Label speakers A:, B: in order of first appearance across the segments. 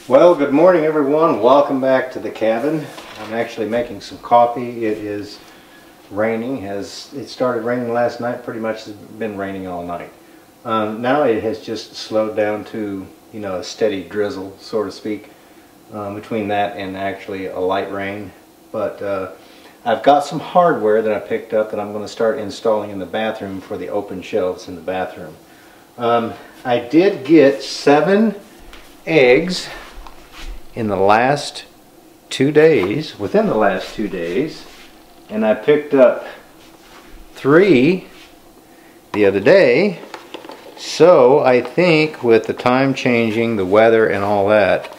A: Well, good morning everyone. Welcome back to the cabin. I'm actually making some coffee. It is raining. It started raining last night. Pretty much has been raining all night. Now it has just slowed down to, you know, a steady drizzle, so to speak, between that and actually a light rain. But I've got some hardware that I picked up that I'm going to start installing in the bathroom for the open shelves in the bathroom. I did get 7 eggs in the last 2 days, within the last 2 days, and I picked up 3 the other day. So I think with the time changing, the weather and all that,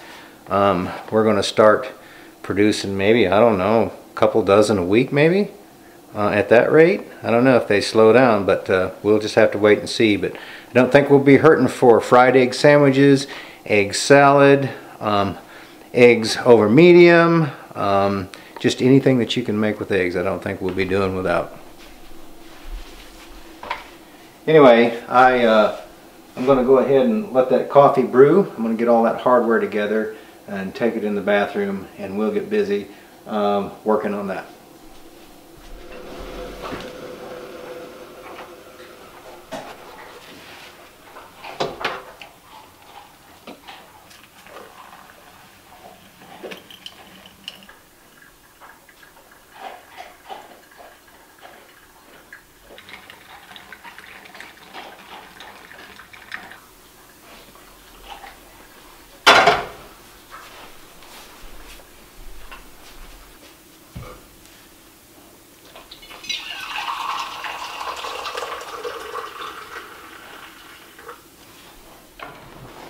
A: we're going to start producing maybe, I don't know, a couple dozen a week maybe, at that rate. I don't know if they slow down, but we'll just have to wait and see. But I don't think we'll be hurting for fried egg sandwiches, egg salad, eggs over medium, just anything that you can make with eggs. I don't think we'll be doing without. Anyway, I'm going to go ahead and let that coffee brew. I'm going to get all that hardware together and take it in the bathroom, and we'll get busy working on that.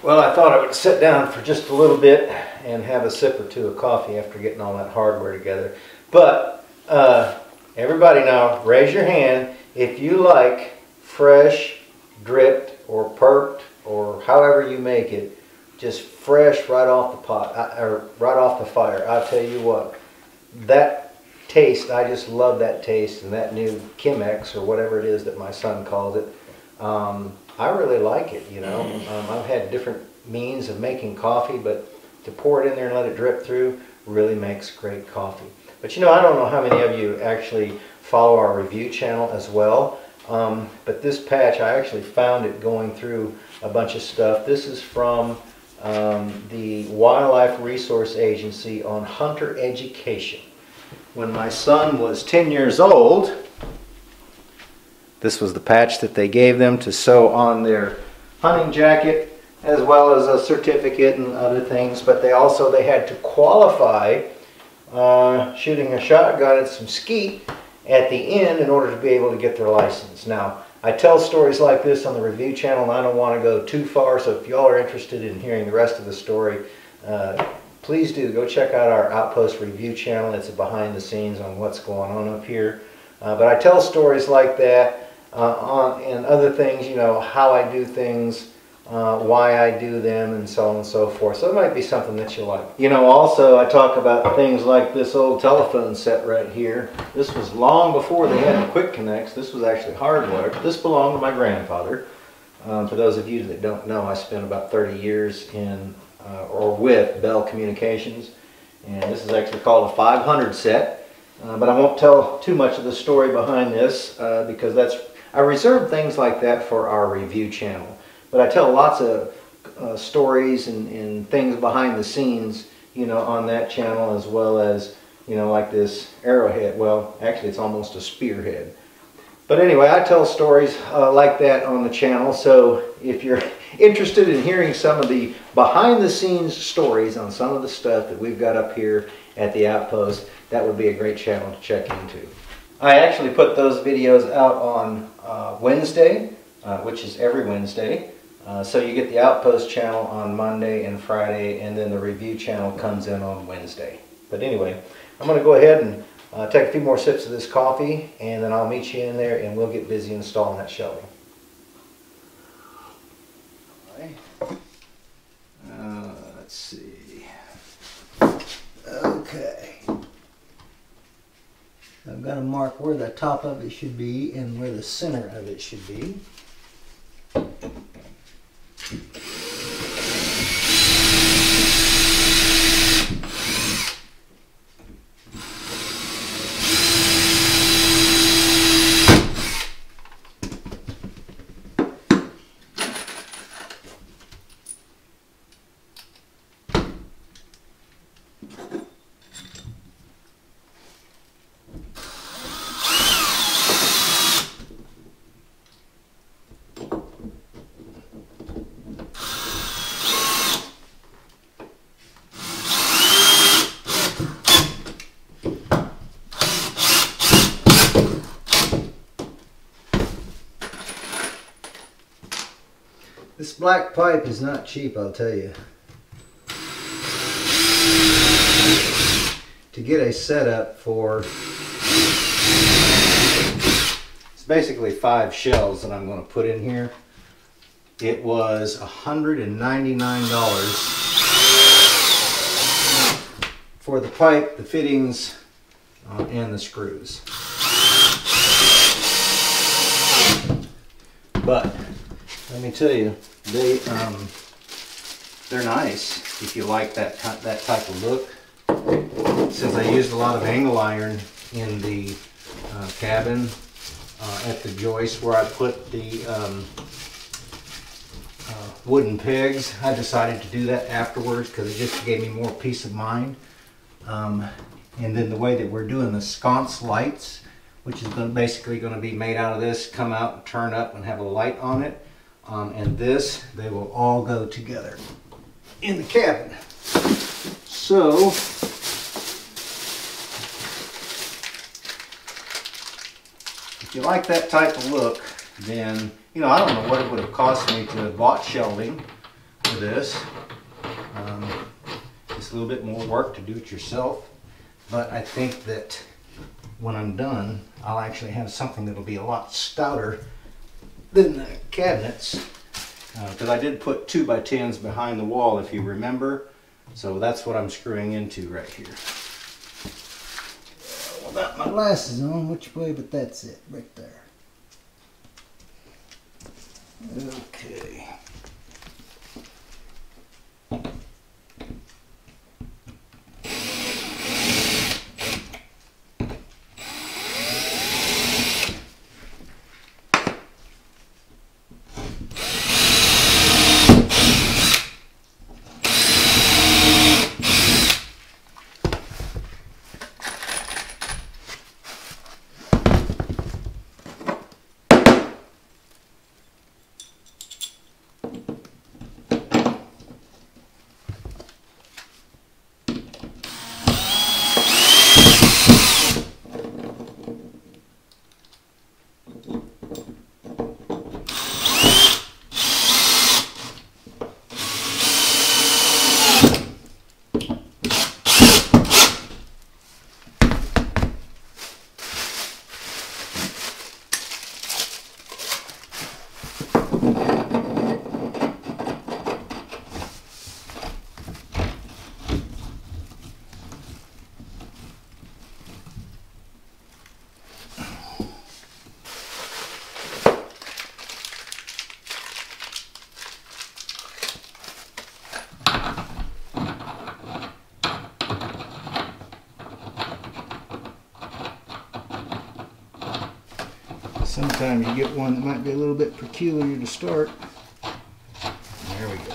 A: Well, I thought I would sit down for just a little bit and have a sip or two of coffee after getting all that hardware together. But everybody now, raise your hand if you like fresh, dripped, or perked, or however you make it, just fresh right off the pot, or right off the fire. I'll tell you what, that taste, I just love that taste, and that new Chemex, or whatever it is that my son calls it, I really like it, you know. I've had different means of making coffee, but to pour it in there and let it drip through really makes great coffee. But you know, I don't know how many of you actually follow our review channel as well, but this patch, I actually found it going through a bunch of stuff. This is from the Wildlife Resource Agency on hunter education. When my son was 10 years old, this was the patch that they gave them to sew on their hunting jacket, as well as a certificate and other things. But they had to qualify shooting a shotgun at some skeet at the end in order to be able to get their license. Now, I tell stories like this on the review channel, and I don't want to go too far, so if y'all are interested in hearing the rest of the story, please do go check out our Outpost review channel. It's a behind the scenes on what's going on up here. But I tell stories like that and other things, you know, how I do things, why I do them, and so on and so forth. So it might be something that you like. You know, also I talk about things like this old telephone set right here. This was long before they had the quick connects. This was actually hardwired. This belonged to my grandfather. For those of you that don't know, I spent about 30 years in or with Bell Communications, and this is actually called a 500 set. But I won't tell too much of the story behind this because I reserve things like that for our review channel. But I tell lots of stories and things behind the scenes, you know, on that channel, as well as, you know, like this arrowhead. Well, actually it's almost a spearhead. But anyway, I tell stories like that on the channel. So if you're interested in hearing some of the behind the scenes stories on some of the stuff that we've got up here at the Outpost, that would be a great channel to check into. I actually put those videos out on Wednesday, which is every Wednesday. So you get the Outpost channel on Monday and Friday, and then the review channel comes in on Wednesday. But anyway, I'm going to go ahead and take a few more sips of this coffee, and then I'll meet you in there and we'll get busy installing that shelving. Let's see. Okay. I've got to mark where the top of it should be and where the center of it should be. This black pipe is not cheap, I'll tell you. To get a setup for, it's basically 5 shelves that I'm going to put in here. It was $199 for the pipe, the fittings, and the screws. But let me tell you, they're nice if you like that type of look. Since I used a lot of angle iron in the cabin at the joist where I put the wooden pegs, I decided to do that afterwards because it just gave me more peace of mind. And then the way that we're doing the sconce lights, which is basically going to be made out of this, come out and turn up and have a light on it. And this, they will all go together in the cabin. So, if you like that type of look, then, you know, I don't know what it would have cost me to have bought shelving for this. It's a little bit more work to do it yourself, but I think that when I'm done, I'll actually have something that'll be a lot stouter than the cabinets, because I did put 2x10s behind the wall, if you remember. So that's what I'm screwing into right here. Without my glasses on, which way, but that's it, right there. Okay. Sometimes you get one that might be a little bit peculiar to start. There we go.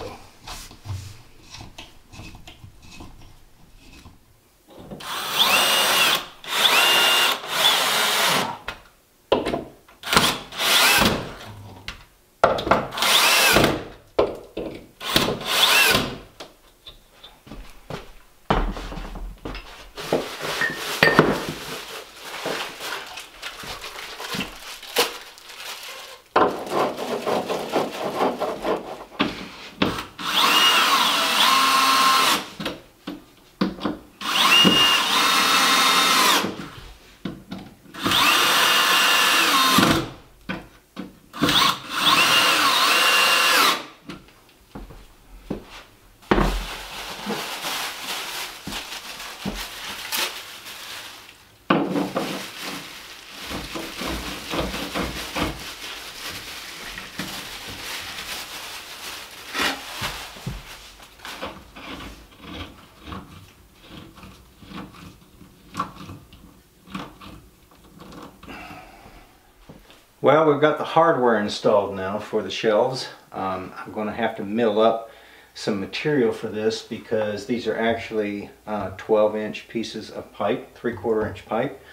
A: Well, we've got the hardware installed now for the shelves. I'm going to have to mill up some material for this because these are actually 12-inch pieces of pipe, 3/4 inch pipe.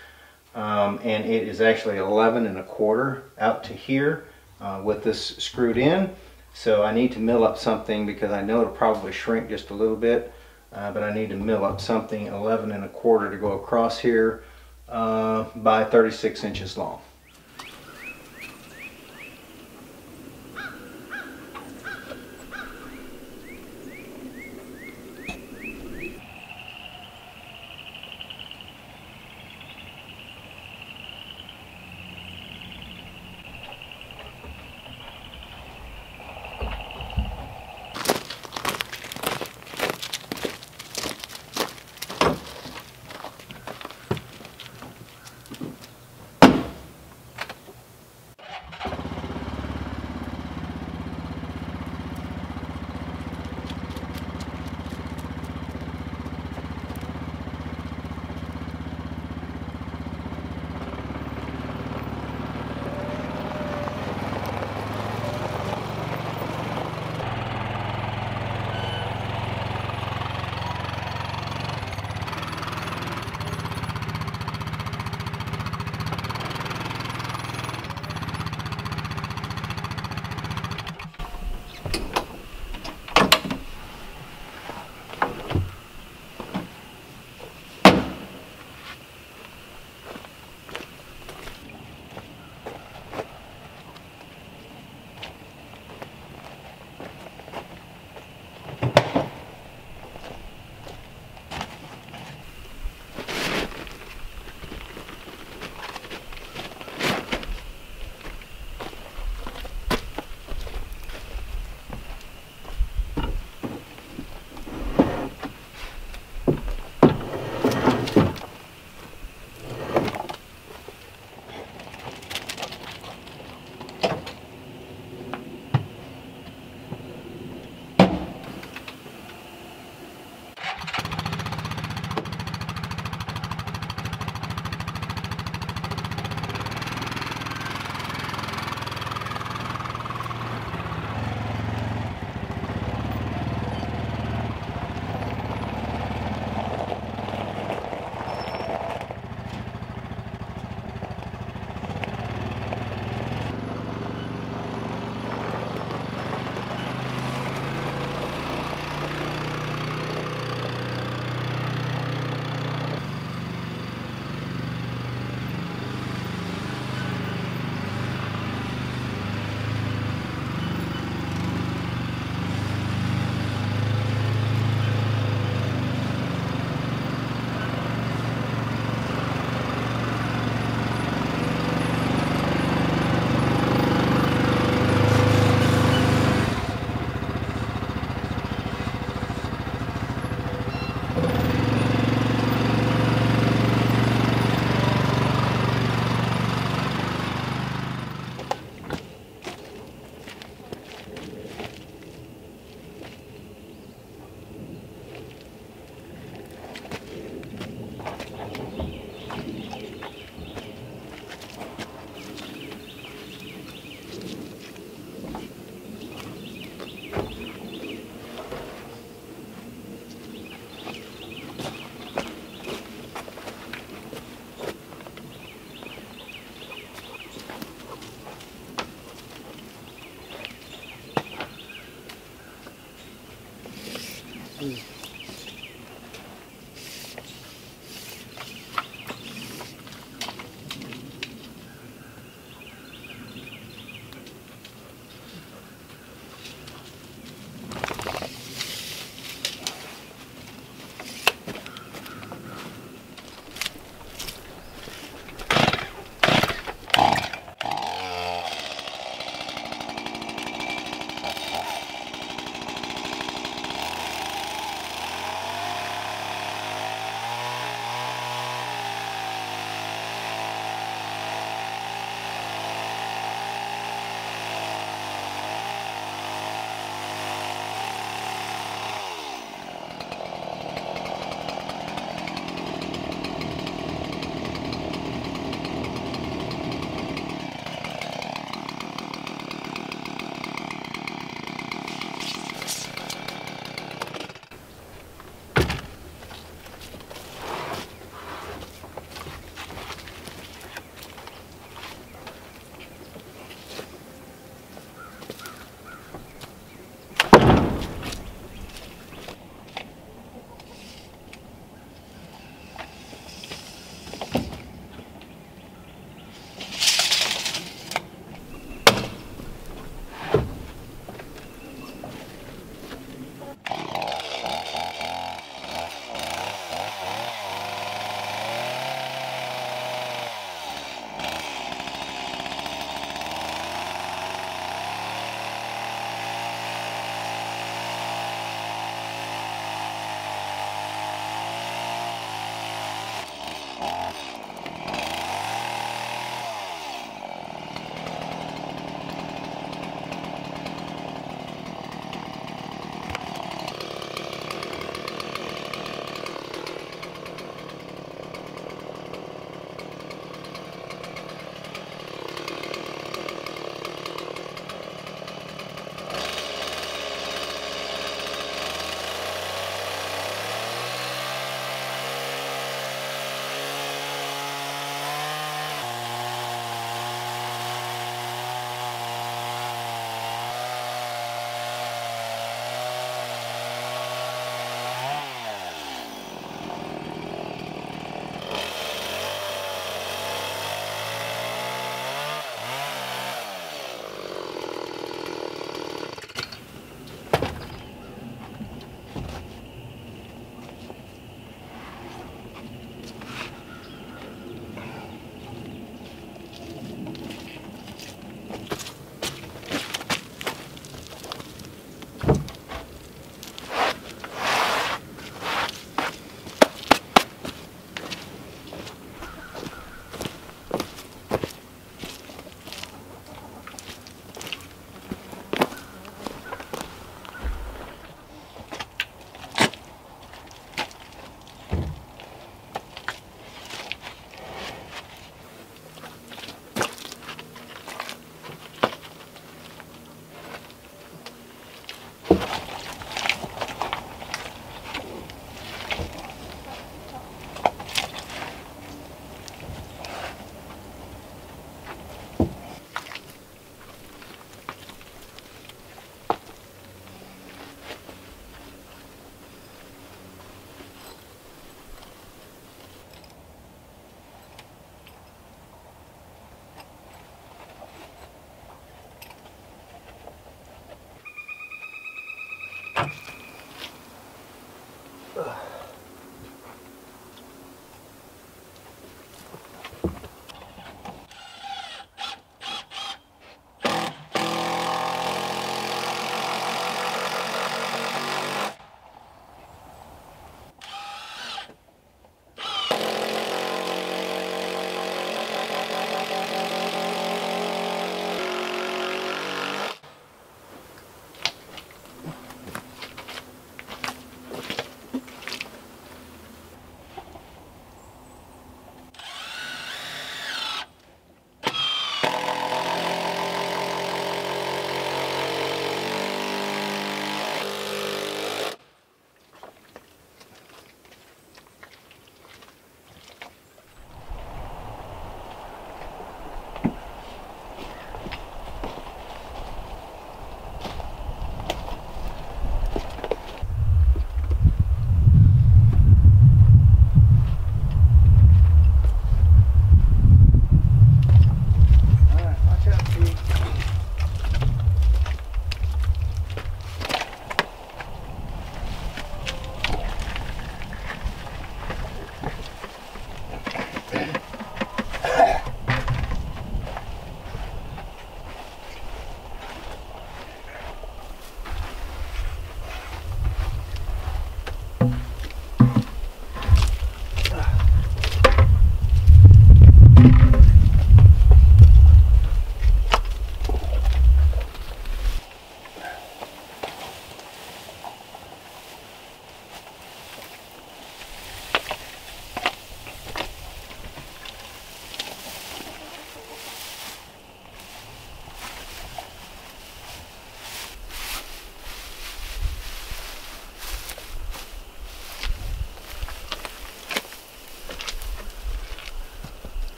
A: And it is actually 11 1/4 out to here with this screwed in. So I need to mill up something because I know it'll probably shrink just a little bit, but I need to mill up something 11 1/4 to go across here by 36 inches long.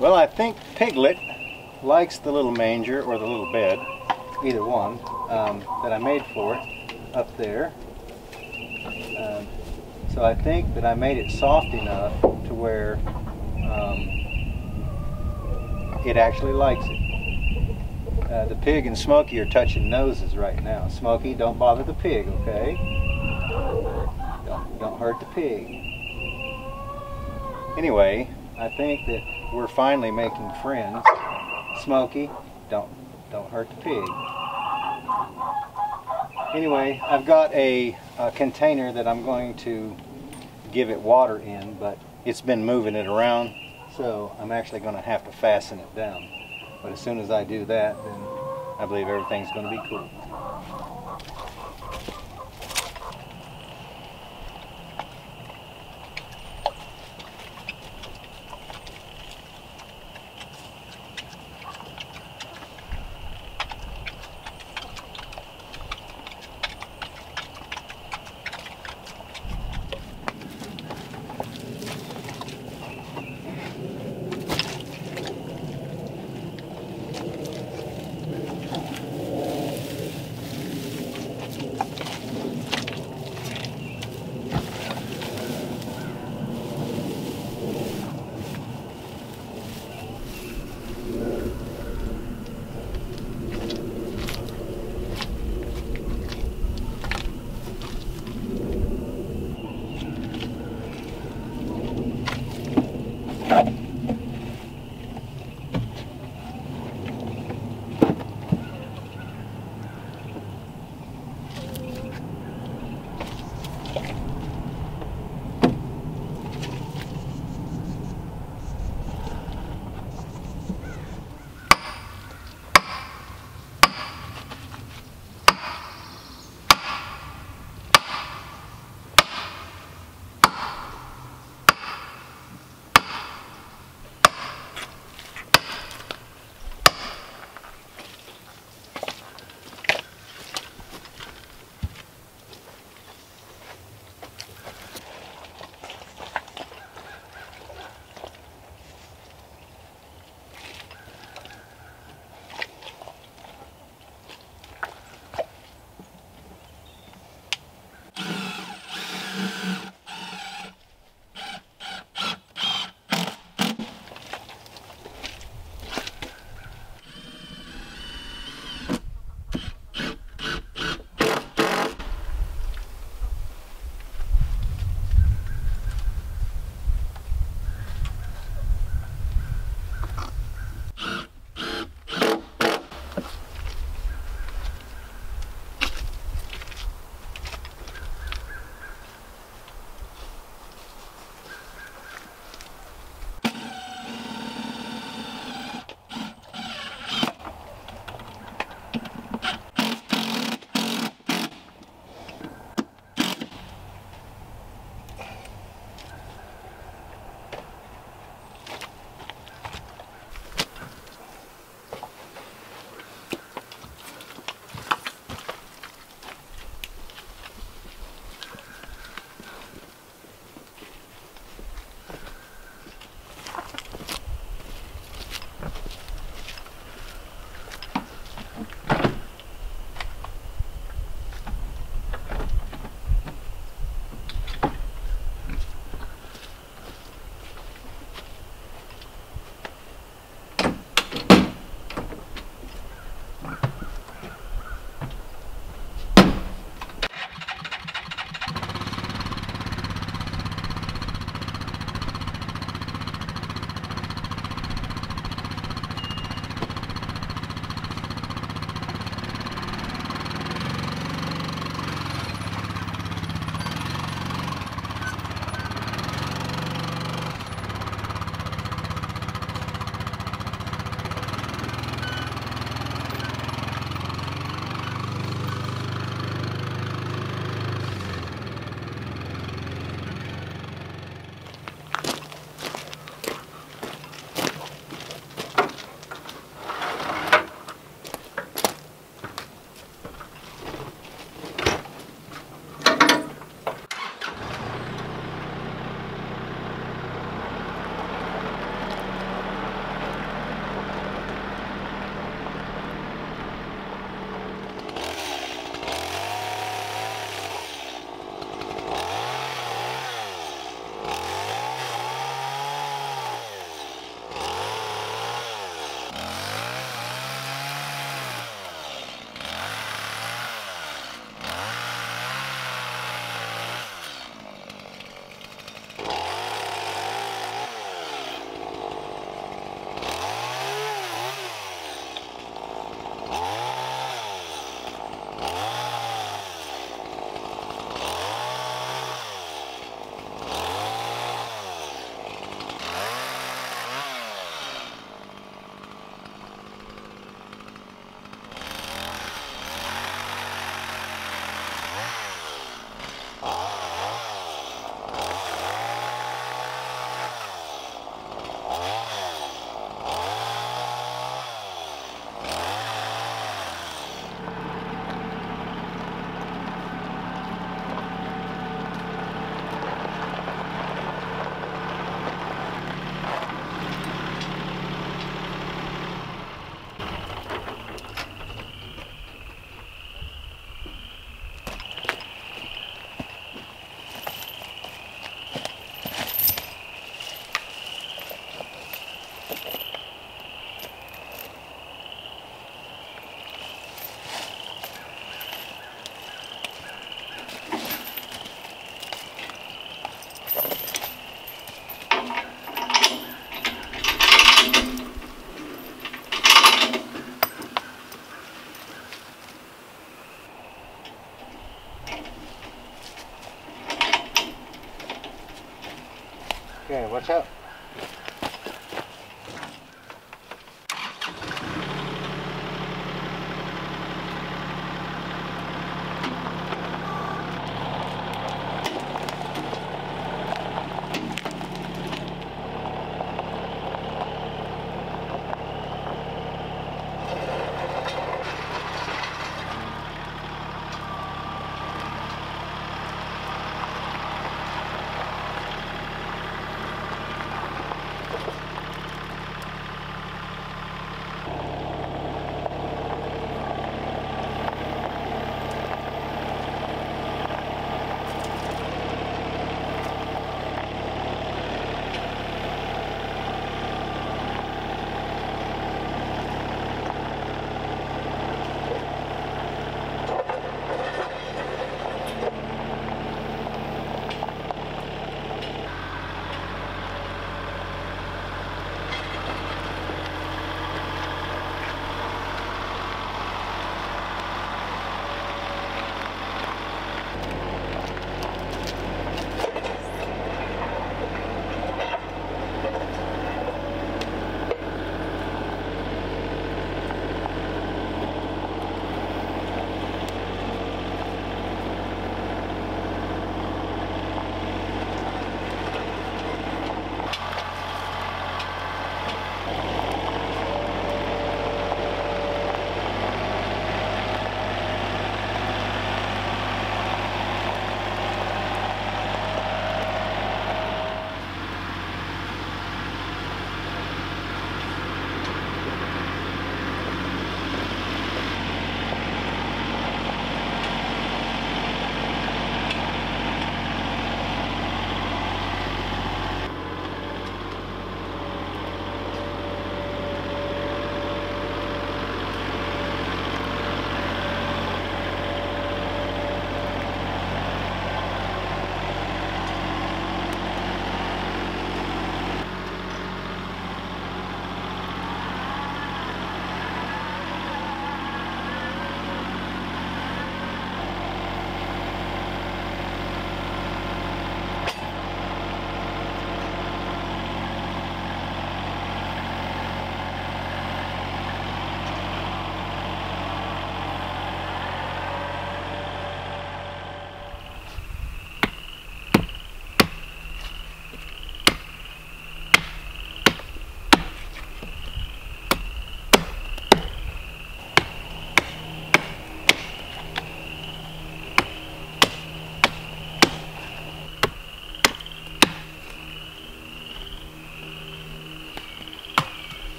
B: Well, I think Piglet likes the little manger or the little bed, either one, that I made for it up there. So I think that I made it soft enough to where it actually likes it. The pig and Smoky are touching noses right now. Smoky, don't bother the pig, okay? Don't hurt the pig. Anyway, I think that we're finally making friends. Smoky, don't hurt the pig. Anyway, I've got a container that I'm going to give it water in, but it's been moving it around, so I'm actually going to have to fasten it down. But as soon as I do that, then I believe everything's going to be cool. Okay, watch out.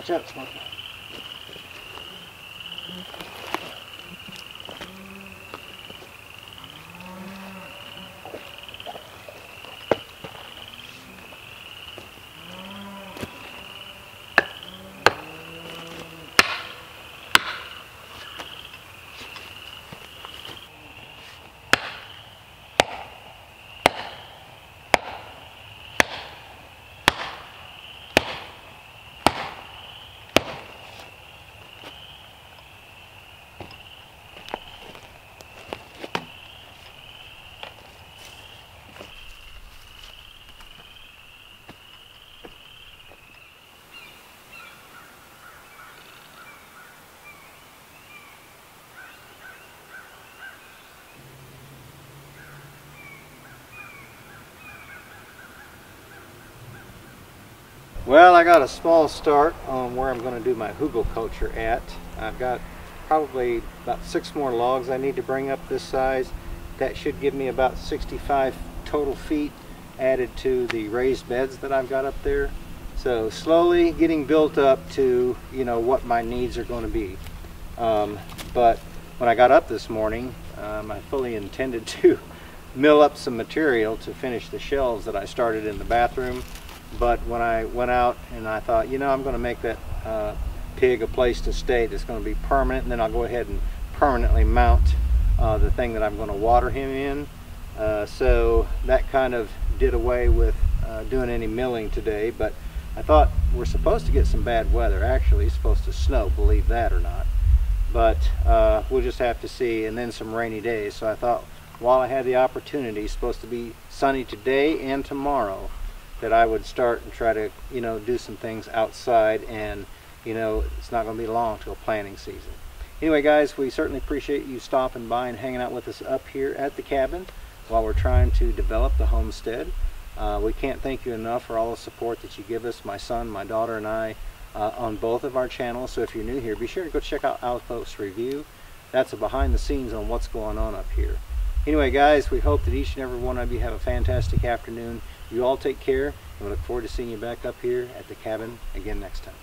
B: Watch out, Smoky. Well, I got a small start on where I'm going to do my hugelkultur at. I've got probably about 6 more logs I need to bring up this size. That should give me about 65 total feet added to the raised beds that I've got up there. So slowly getting built up to, you know, what my needs are going to be. But when I got up this morning, I fully intended to mill up some material to finish the shelves that I started in the bathroom. But when I went out and I thought, you know, I'm going to make that pig a place to stay that's going to be permanent, and then I'll go ahead and permanently mount the thing that I'm going to water him in. So that kind of did away with doing any milling today. But I thought we're supposed to get some bad weather. Actually, it's supposed to snow, believe that or not. But we'll just have to see, and then some rainy days. So I thought while I had the opportunity, it's supposed to be sunny today and tomorrow, that I would start and try to, you know, do some things outside, and, you know, it's not going to be long till planting season. Anyway, guys, we certainly appreciate you stopping by and hanging out with us up here at the cabin while we're trying to develop the homestead. We can't thank you enough for all the support that you give us, my son, my daughter, and I, on both of our channels. So if you're new here, be sure to go check out Outpost Review. That's a behind the scenes on what's going on up here. Anyway, guys, we hope that each and every one of you have a fantastic afternoon. You all take care, and we look forward to seeing you back up here at the cabin again next time.